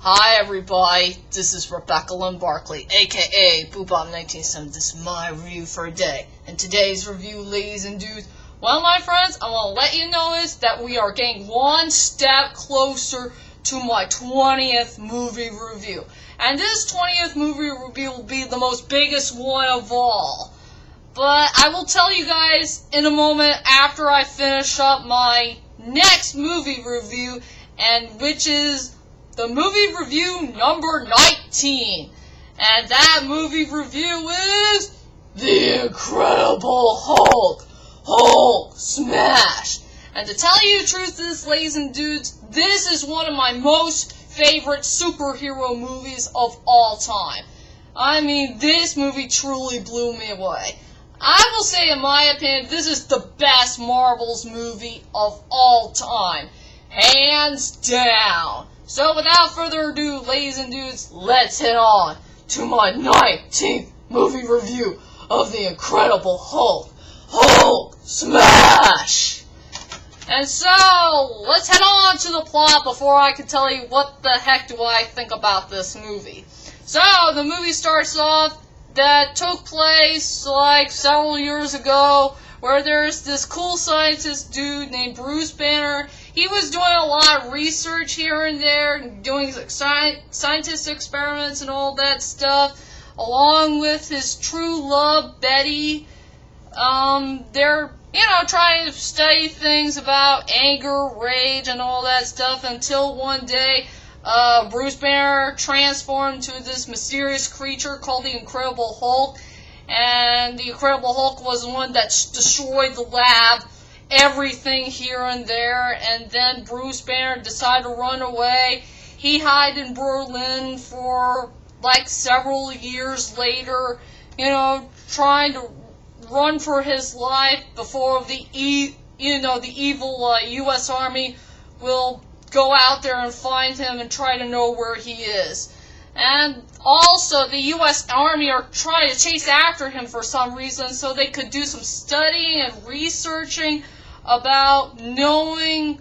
Hi everybody, this is Rebecca Lynn Barkley, aka Boobom1970. This is my review for a day. And today's review, ladies and dudes, well my friends, I want to let you know is that we are getting one step closer to my 20th movie review. And this 20th movie review will be the most biggest one of all. But I will tell you guys in a moment after I finish up my next movie review, and which is the movie review number 19. And that movie review is The Incredible Hulk. Hulk Smash. And to tell you the truth, ladies and dudes, this is one of my most favorite superhero movies of all time. I mean, this movie truly blew me away. I will say, in my opinion, this is the best Marvel's movie of all time. Hands down. So without further ado, ladies and dudes, let's head on to my 19th movie review of The Incredible Hulk. Hulk Smash! And so, let's head on to the plot before I can tell you what the heck do I think about this movie. So, the movie starts off that took place like several years ago, where there's this cool scientist dude named Bruce Banner. He was doing a lot of research here and there, doing scientific experiments and all that stuff, along with his true love, Betty. They're, trying to study things about anger, rage, and all that stuff until one day, Bruce Banner transformed into this mysterious creature called the Incredible Hulk, and the Incredible Hulk was the one that destroyed the lab, everything here and there, and then Bruce Banner decided to run away. He hid in Berlin for like several years later, trying to run for his life before the evil U.S. Army will go out there and find him and try to know where he is. And also, the U.S. Army are trying to chase after him for some reason so they could do some studying and researching about knowing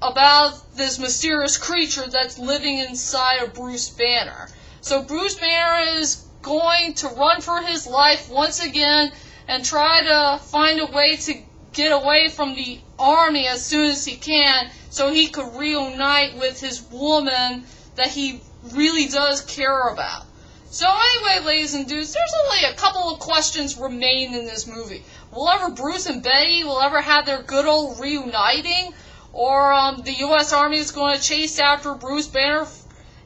about this mysterious creature that's living inside of Bruce Banner. So Bruce Banner is going to run for his life once again and try to find a way to get away from the army as soon as he can so he could reunite with his woman that he really does care about. So anyway, ladies and dudes, there's only a couple of questions remain in this movie. Will ever Bruce and Betty have their good old reuniting? Or the U.S. Army is going to chase after Bruce Banner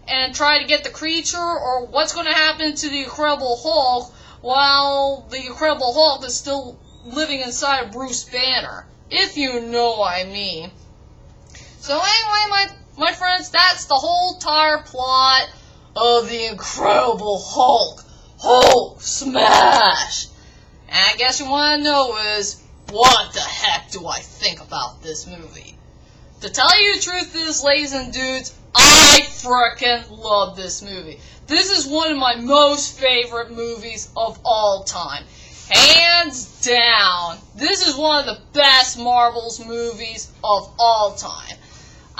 and try to get the creature? Or what's going to happen to the Incredible Hulk while the Incredible Hulk is still living inside of Bruce Banner? If you know what I mean. So anyway, my friends, that's the whole entire plot of The Incredible Hulk. Hulk Smash! And I guess you want to know is, what the heck do I think about this movie? To tell you the truth ladies and dudes, I frickin' love this movie. This is one of my most favorite movies of all time. Hands down, this is one of the best Marvel's movies of all time.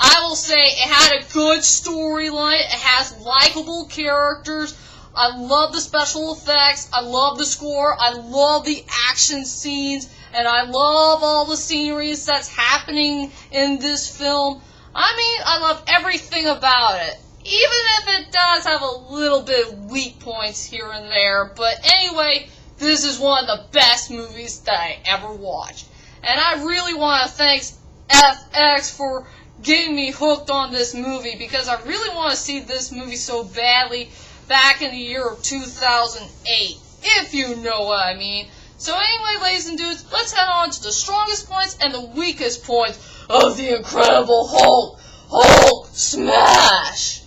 I will say it had a good storyline, it has likable characters, I love the special effects, I love the score, I love the action scenes, and I love all the sceneries that's happening in this film. I mean, I love everything about it, even if it does have a little bit of weak points here and there. But anyway, this is one of the best movies that I ever watched. And I really want to thank FX for getting me hooked on this movie, because I really want to see this movie so badly back in the year of 2008, if you know what I mean. So anyway, ladies and dudes, let's head on to the strongest points and the weakest points of The Incredible Hulk. Hulk Smash!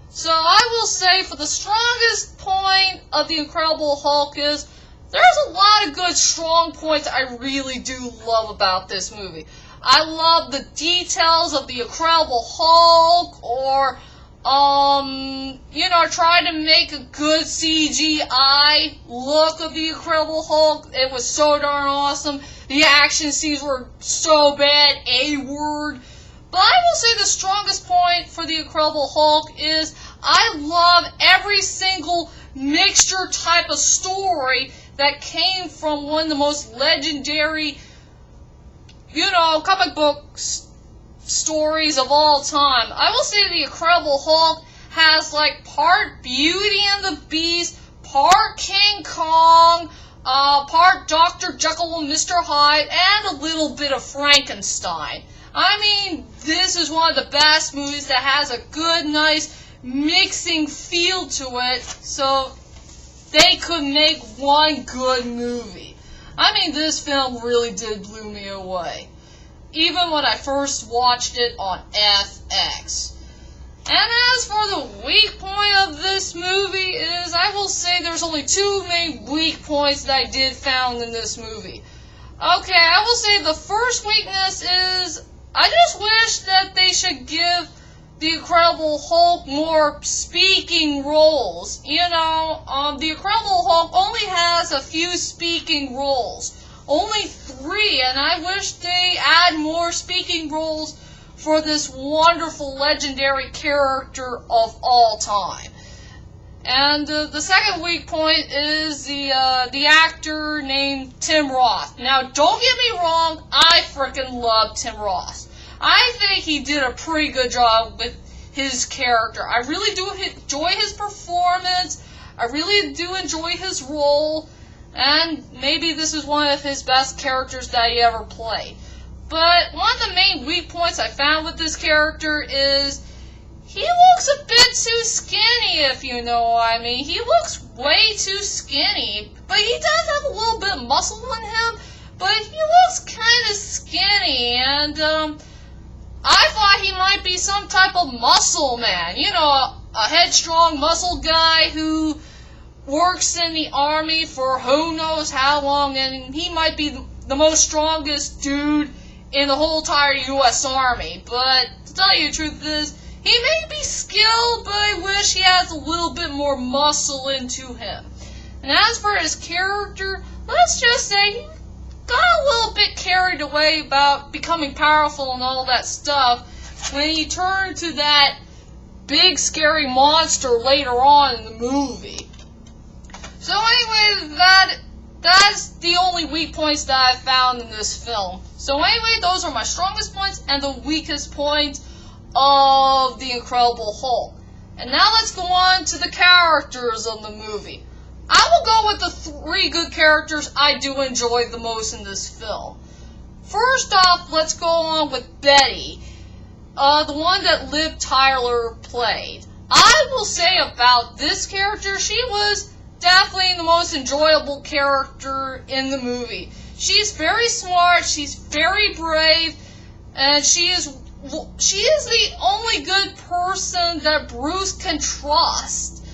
So I will say, for the strongest point of The Incredible Hulk is, there's a lot of good strong points I really do love about this movie. I love the details of the Incredible Hulk, or, trying to make a good CGI look of the Incredible Hulk. It was so darn awesome. The action scenes were so bad, A-word. But I will say the strongest point for the Incredible Hulk is I love every single mixture type of story that came from one of the most legendary, comic book stories of all time. I will say the Incredible Hulk has like part Beauty and the Beast, part King Kong, part Dr. Jekyll and Mr. Hyde, and a little bit of Frankenstein. I mean, this is one of the best movies that has a good, nice mixing feel to it, so they could make one good movie. I mean, this film really did blow me away, even when I first watched it on FX. And as for the weak point of this movie is, I will say there's only two main weak points that I did found in this movie. Okay, I will say the first weakness is, I just wish that they should give the Incredible Hulk more speaking roles. The Incredible Hulk only has a few speaking roles. Only 3, and I wish they add more speaking roles for this wonderful, legendary character of all time. And the second weak point is the actor named Tim Roth. Now, don't get me wrong, I freaking love Tim Roth. I think he did a pretty good job with his character. I really do enjoy his performance. I really do enjoy his role. And maybe this is one of his best characters that he ever played. But one of the main weak points I found with this character is he looks a bit too skinny, if you know what I mean. He looks way too skinny, but he does have a little bit of muscle in him, but he looks kind of skinny, and I thought he might be some type of muscle man, a headstrong muscle guy who works in the army for who knows how long, and he might be the most strongest dude in the whole entire U.S. Army. But to tell you the truth is, he may be skilled, but I wish he has a little bit more muscle into him. And as for his character, let's just say he got a little bit carried away about becoming powerful and all that stuff when he turned to that big scary monster later on in the movie. So anyway, that's the only weak points that I found in this film. So anyway, those are my strongest points and the weakest points of the Incredible Hulk. And now let's go on to the characters of the movie. I will go with the 3 good characters I do enjoy the most in this film. First off, let's go on with Betty, the one that Liv Tyler played. I will say about this character, she was definitely the most enjoyable character in the movie. She's very smart, she's very brave, and she is the only good person that Bruce can trust.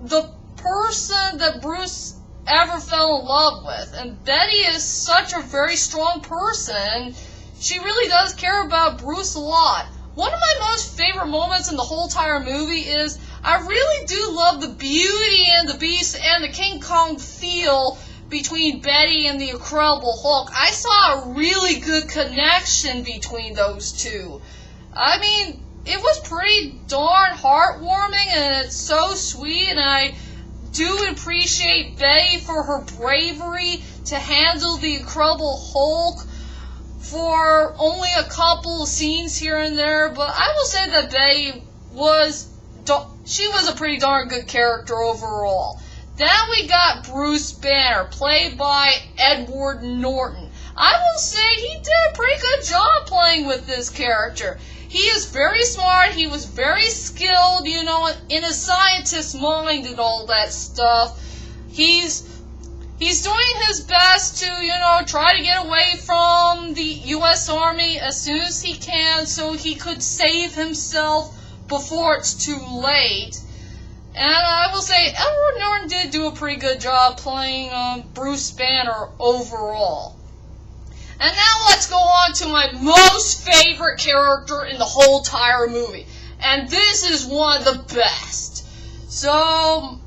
The person that Bruce ever fell in love with. And Betty is such a very strong person. She really does care about Bruce a lot. One of my most favorite moments in the whole entire movie is I really do love the Beauty and the Beast and the King Kong feel between Betty and the Incredible Hulk. I saw a really good connection between those two. I mean, it was pretty darn heartwarming, and it's so sweet, and I do appreciate Betty for her bravery to handle the Incredible Hulk for only a couple of scenes here and there, but I will say that Betty was a pretty darn good character overall. Then we got Bruce Banner, played by Edward Norton. I will say he did a pretty good job playing with this character. He is very smart, he was very skilled, in a scientist's mind and all that stuff. He's doing his best to, try to get away from the U.S. Army as soon as he can so he could save himself before it's too late. And I will say, Edward Norton did do a pretty good job playing Bruce Banner overall. And now let's go on to my most favorite character in the whole entire movie. And this is one of the best. So,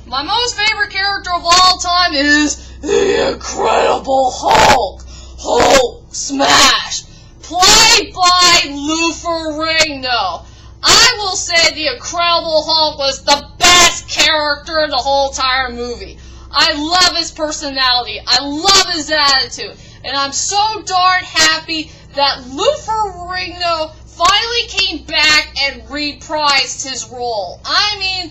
my most favorite character of all time is the Incredible Hulk. Hulk Smash. played by Lou Ferrigno. I will say the Incredible Hulk was the best character in the whole entire movie. I love his personality. I love his attitude. And I'm so darn happy that Lou Ferrigno finally came back and reprised his role. I mean,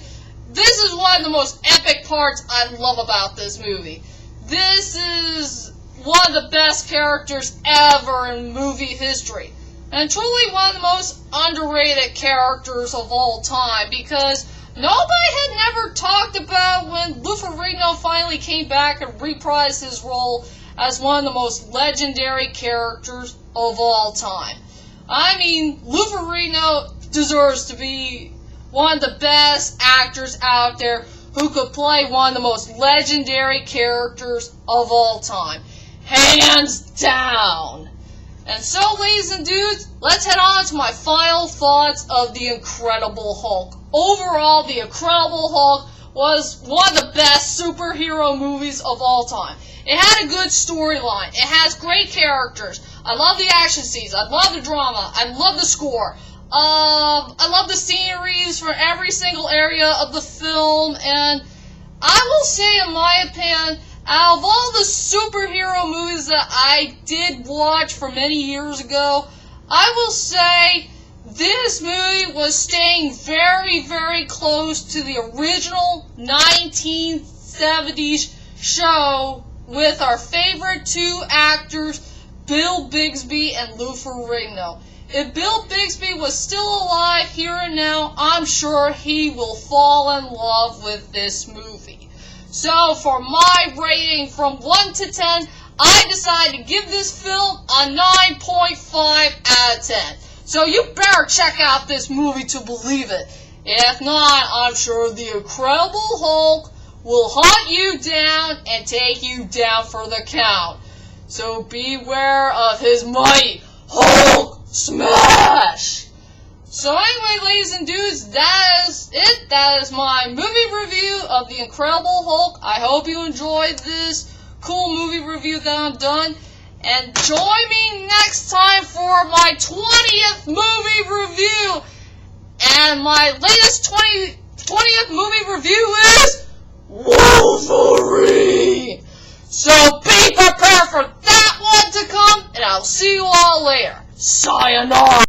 this is one of the most epic parts I love about this movie. This is one of the best characters ever in movie history. And truly one of the most underrated characters of all time, because nobody had never talked about when Lou Ferrigno finally came back and reprised his role as one of the most legendary characters of all time. I mean, Lou Ferrigno deserves to be one of the best actors out there who could play one of the most legendary characters of all time. Hands down. And so, ladies and dudes, let's head on to my final thoughts of The Incredible Hulk. Overall, The Incredible Hulk was one of the best superhero movies of all time. It had a good storyline. It has great characters. I love the action scenes. I love the drama. I love the score. I love the sceneries for every single area of the film. And I will say, in my opinion, out of all the superhero movies that I did watch for many years ago, I will say this movie was staying very, very close to the original 1970s show with our favorite two actors, Bill Bixby and Lou Ferrigno. If Bill Bixby was still alive here and now, I'm sure he will fall in love with this movie. So, for my rating from 1 to 10, I decided to give this film a 9.5 out of 10. So you better check out this movie to believe it. If not, I'm sure the Incredible Hulk will hunt you down and take you down for the count. So beware of his mighty Hulk smash! So anyway, ladies and dudes, that is it. That is my movie review of The Incredible Hulk. I hope you enjoyed this cool movie review that I've done. And join me next time for my 20th movie review. And my latest 20th movie review is Wolverine. So be prepared for that one to come, and I'll see you all later. Sayonara.